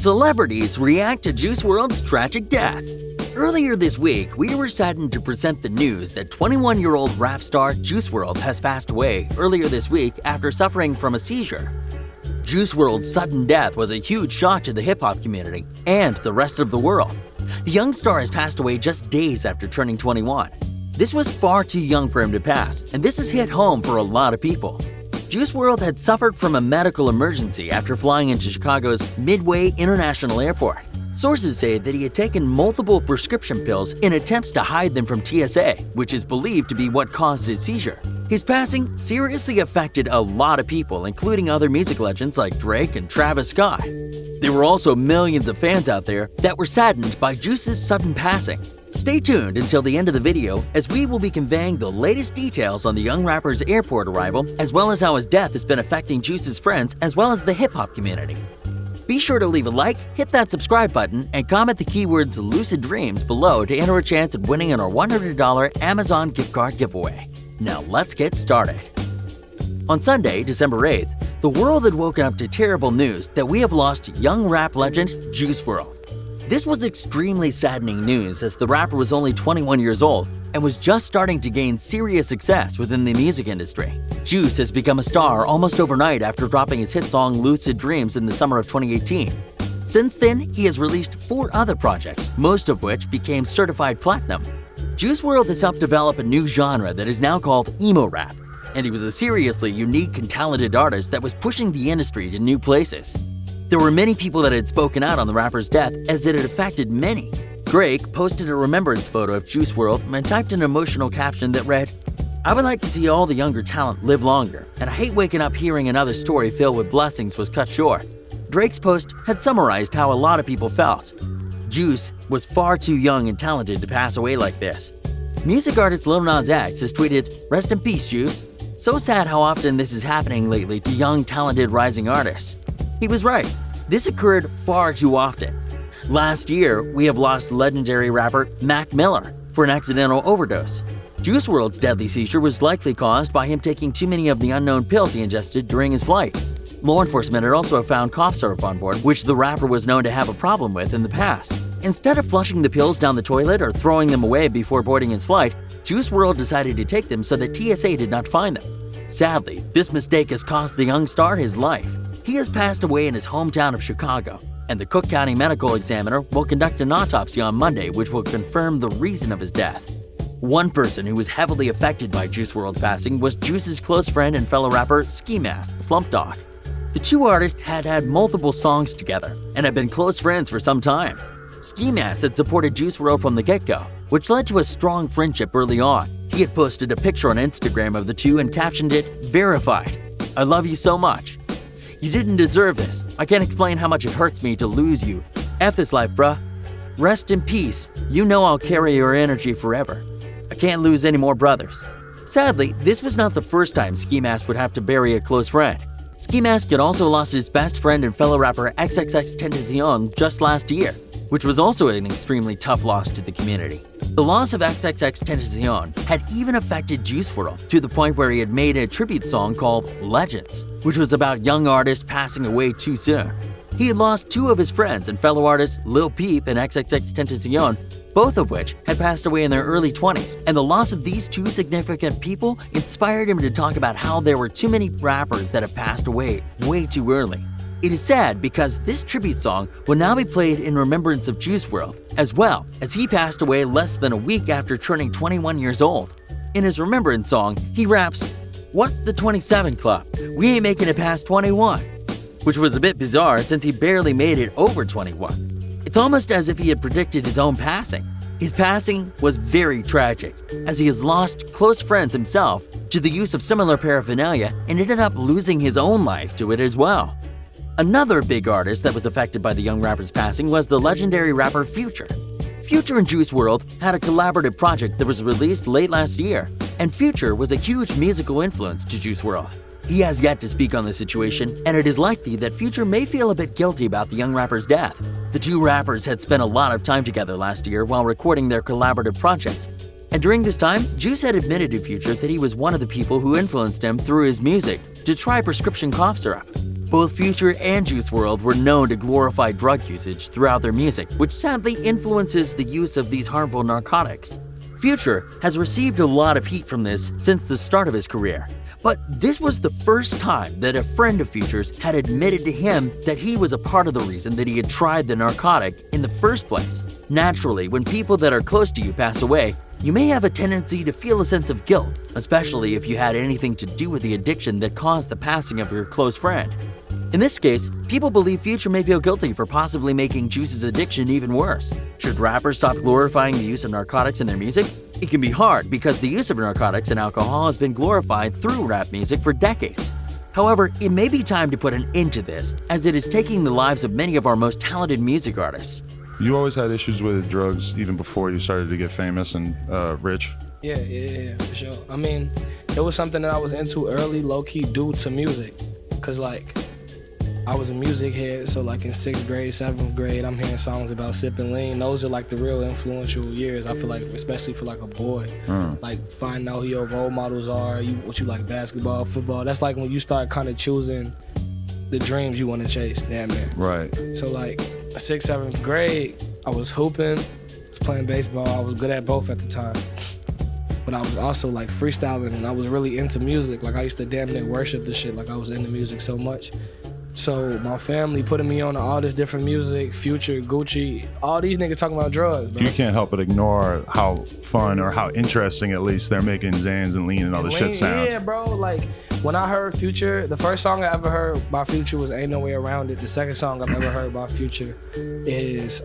Celebrities react to Juice WRLD's tragic death. Earlier this week, we were saddened to present the news that 21-year-old rap star Juice WRLD has passed away earlier this week after suffering from a seizure. Juice WRLD's sudden death was a huge shock to the hip-hop community and the rest of the world. The young star has passed away just days after turning 21. This was far too young for him to pass, and this has hit home for a lot of people. Juice WRLD had suffered from a medical emergency after flying into Chicago's Midway International Airport. Sources say that he had taken multiple prescription pills in attempts to hide them from TSA, which is believed to be what caused his seizure. His passing seriously affected a lot of people, including other music legends like Drake and Travis Scott. There were also millions of fans out there that were saddened by Juice's sudden passing. Stay tuned until the end of the video, as we will be conveying the latest details on the young rapper's airport arrival, as well as how his death has been affecting Juice's friends as well as the hip-hop community. Be sure to leave a like, hit that subscribe button, and comment the keywords Lucid Dreams below to enter a chance at winning our $100 Amazon gift card giveaway. Now let's get started. On Sunday, December 8th, the world had woken up to terrible news that we have lost young rap legend Juice WRLD. This was extremely saddening news, as the rapper was only 21 years old and was just starting to gain serious success within the music industry. Juice has become a star almost overnight after dropping his hit song Lucid Dreams in the summer of 2018. Since then, he has released 4 other projects, most of which became certified platinum. Juice WRLD has helped develop a new genre that is now called emo rap, and he was a seriously unique and talented artist that was pushing the industry to new places. There were many people that had spoken out on the rapper's death, as it had affected many. Drake posted a remembrance photo of Juice WRLD and typed an emotional caption that read, "I would like to see all the younger talent live longer, and I hate waking up hearing another story filled with blessings was cut short." Drake's post had summarized how a lot of people felt. Juice was far too young and talented to pass away like this. Music artist Lil Nas X has tweeted, "Rest in peace, Juice. So sad how often this is happening lately to young, talented rising artists." He was right. This occurred far too often. Last year, we have lost legendary rapper Mac Miller for an accidental overdose. Juice WRLD's deadly seizure was likely caused by him taking too many of the unknown pills he ingested during his flight. Law enforcement had also found cough syrup on board, which the rapper was known to have a problem with in the past. Instead of flushing the pills down the toilet or throwing them away before boarding his flight, Juice WRLD decided to take them so that TSA did not find them. Sadly, this mistake has cost the young star his life. He has passed away in his hometown of Chicago, and the Cook County Medical Examiner will conduct an autopsy on Monday, which will confirm the reason of his death. One person who was heavily affected by Juice WRLD's passing was Juice's close friend and fellow rapper Ski Mask Slump Dog. The two artists had multiple songs together and had been close friends for some time. Ski Mask had supported Juice WRLD from the get-go, which led to a strong friendship early on. He had posted a picture on Instagram of the two and captioned it, "Verified. I love you so much. You didn't deserve this. I can't explain how much it hurts me to lose you. F this life, bruh. Rest in peace. You know I'll carry your energy forever. I can't lose any more brothers." Sadly, this was not the first time Ski Mask would have to bury a close friend. Ski Mask had also lost his best friend and fellow rapper XXXTentacion just last year, which was also an extremely tough loss to the community. The loss of XXXTentacion had even affected Juice WRLD to the point where he had made a tribute song called Legends, which was about young artists passing away too soon. He had lost 2 of his friends and fellow artists Lil Peep and XXXTentacion, both of which had passed away in their early 20s, and the loss of these 2 significant people inspired him to talk about how there were too many rappers that have passed away way too early. It is sad because this tribute song will now be played in remembrance of Juice WRLD, as well as he passed away less than a week after turning 21 years old. In his remembrance song, he raps, "What's the 27 Club? We ain't making it past 21," which was a bit bizarre since he barely made it over 21. It's almost as if he had predicted his own passing. His passing was very tragic, as he has lost close friends himself to the use of similar paraphernalia and ended up losing his own life to it as well. Another big artist that was affected by the young rapper's passing was the legendary rapper Future. Future and Juice WRLD had a collaborative project that was released late last year, and Future was a huge musical influence to Juice WRLD. He has yet to speak on the situation, and it is likely that Future may feel a bit guilty about the young rapper's death. The two rappers had spent a lot of time together last year while recording their collaborative project. And during this time, Juice had admitted to Future that he was one of the people who influenced him through his music to try prescription cough syrup. Both Future and Juice WRLD were known to glorify drug usage throughout their music, which sadly influences the use of these harmful narcotics. Future has received a lot of heat from this since the start of his career, but this was the first time that a friend of Future's had admitted to him that he was a part of the reason that he had tried the narcotic in the first place. Naturally, when people that are close to you pass away, you may have a tendency to feel a sense of guilt, especially if you had anything to do with the addiction that caused the passing of your close friend. In this case, people believe Future may feel guilty for possibly making Juice's addiction even worse. Should rappers stop glorifying the use of narcotics in their music? It can be hard because the use of narcotics and alcohol has been glorified through rap music for decades. However, it may be time to put an end to this, as it is taking the lives of many of our most talented music artists. You always had issues with drugs even before you started to get famous and rich? Yeah, for sure. I mean, it was something that I was into early, low-key due to music. Cause like, I was a music head, so like in 6th grade, 7th grade, I'm hearing songs about sipping lean. Those are like the real influential years, I feel like, especially for like a boy. Like finding out who your role models are, what you like, basketball, football. That's like when you start kind of choosing the dreams you want to chase, damn near. Right. So like 6th, 7th grade, I was hooping, was playing baseball. I was good at both at the time. But I was also like freestyling, and I was really into music. Like I used to damn near worship the shit, like I was into music so much. So my family putting me on all this different music, Future, Gucci, all these niggas talking about drugs, bro. You can't help but ignore how fun or how interesting, at least, they're making Xans and Lean and all the shit sound. Yeah, bro. Like when I heard Future, the first song I ever heard by Future was Ain't No Way Around It. The second song I've ever heard by Future is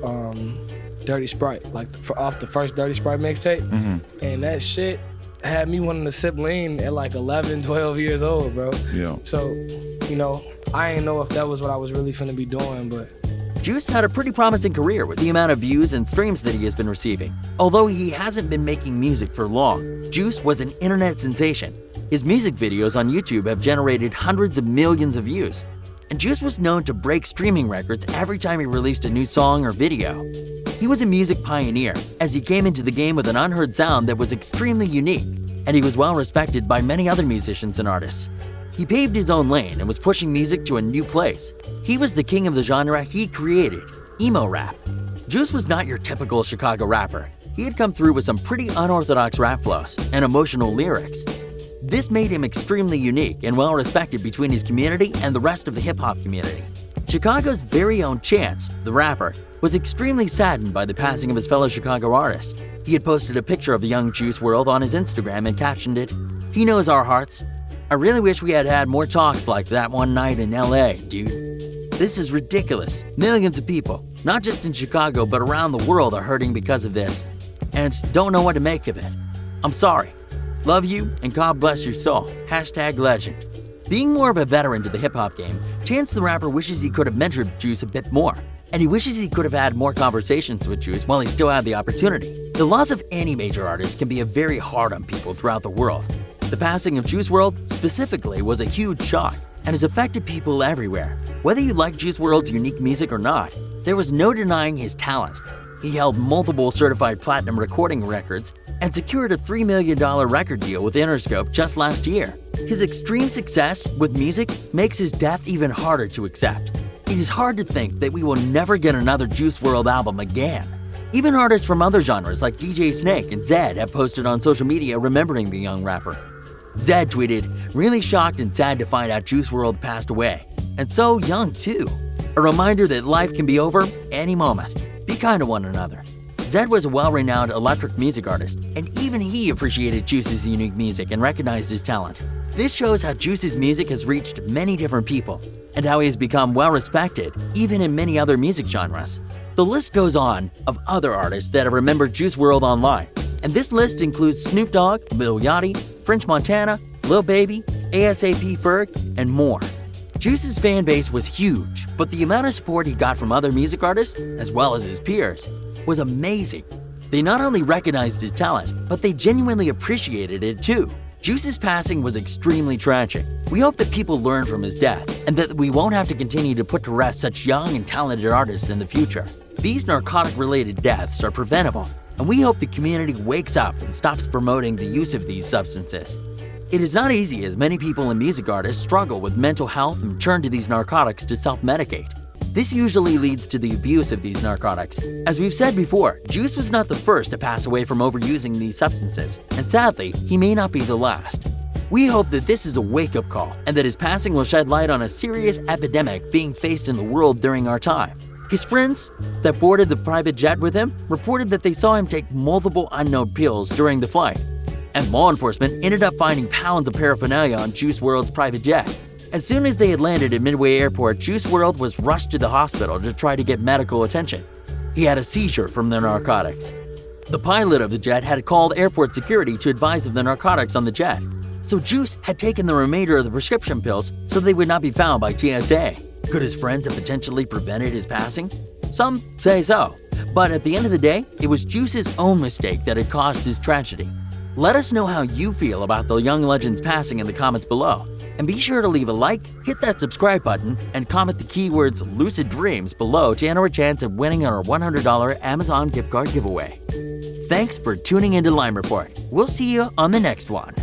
Dirty Sprite, like off the first Dirty Sprite mixtape. And that shit had me wanting to sip lean at like 11, 12 years old, bro. Yeah. So, you know, I ain't know if that was what I was really finna be doing, but Juice had a pretty promising career with the amount of views and streams that he has been receiving. Although he hasn't been making music for long, Juice was an internet sensation. His music videos on YouTube have generated hundreds of millions of views. And Juice was known to break streaming records every time he released a new song or video. He was a music pioneer, as he came into the game with an unheard sound that was extremely unique, and he was well respected by many other musicians and artists. He paved his own lane and was pushing music to a new place. He was the king of the genre he created, emo rap. Juice was not your typical Chicago rapper. He had come through with some pretty unorthodox rap flows and emotional lyrics. This made him extremely unique and well respected between his community and the rest of the hip-hop community. Chicago's very own Chance, the rapper, was extremely saddened by the passing of his fellow Chicago artist. He had posted a picture of the young Juice WRLD on his Instagram and captioned it, "He knows our hearts. I really wish we had had more talks like that one night in LA, dude. This is ridiculous. Millions of people, not just in Chicago but around the world, are hurting because of this, and don't know what to make of it. I'm sorry. Love you, and God bless your soul. #legend." Being more of a veteran to the hip-hop game, Chance the rapper wishes he could have mentored Juice a bit more, and he wishes he could have had more conversations with Juice while he still had the opportunity. The loss of any major artist can be very hard on people throughout the world. The passing of Juice WRLD specifically was a huge shock and has affected people everywhere. Whether you like Juice WRLD's unique music or not, there was no denying his talent. He held multiple certified platinum recording records and secured a $3 million record deal with Interscope just last year. His extreme success with music makes his death even harder to accept. It is hard to think that we will never get another Juice WRLD album again. Even artists from other genres like DJ Snake and Zedd have posted on social media remembering the young rapper. Zedd tweeted, "Really shocked and sad to find out Juice WRLD passed away. And so young too. A reminder that life can be over any moment. Be kind to one another." Zedd was a well-renowned electric music artist, and even he appreciated Juice's unique music and recognized his talent. This shows how Juice's music has reached many different people, and how he has become well-respected even in many other music genres. The list goes on of other artists that have remembered Juice WRLD online, and this list includes Snoop Dogg, Lil Yachty, French Montana, Lil Baby, ASAP Ferg, and more. Juice's fan base was huge, but the amount of support he got from other music artists, as well as his peers, was amazing. They not only recognized his talent, but they genuinely appreciated it too. Juice's passing was extremely tragic. We hope that people learn from his death, and that we won't have to continue to put to rest such young and talented artists in the future. These narcotic-related deaths are preventable, and we hope the community wakes up and stops promoting the use of these substances. It is not easy as many people and music artists struggle with mental health and turn to these narcotics to self-medicate. This usually leads to the abuse of these narcotics. As we've said before, Juice was not the first to pass away from overusing these substances, and sadly, he may not be the last. We hope that this is a wake-up call and that his passing will shed light on a serious epidemic being faced in the world during our time. His friends that boarded the private jet with him reported that they saw him take multiple unknown pills during the flight. And law enforcement ended up finding pounds of paraphernalia on Juice WRLD's private jet. As soon as they had landed at Midway Airport, Juice WRLD was rushed to the hospital to try to get medical attention. He had a seizure from the narcotics. The pilot of the jet had called airport security to advise of the narcotics on the jet. So Juice had taken the remainder of the prescription pills so they would not be found by TSA. Could his friends have potentially prevented his passing? Some say so. But at the end of the day, it was Juice's own mistake that had caused his tragedy. Let us know how you feel about the young legend's passing in the comments below. And be sure to leave a like, hit that subscribe button, and comment the keywords Lucid Dreams below to enter a chance at winning our $100 Amazon gift card giveaway. Thanks for tuning into Lime Report. We'll see you on the next one.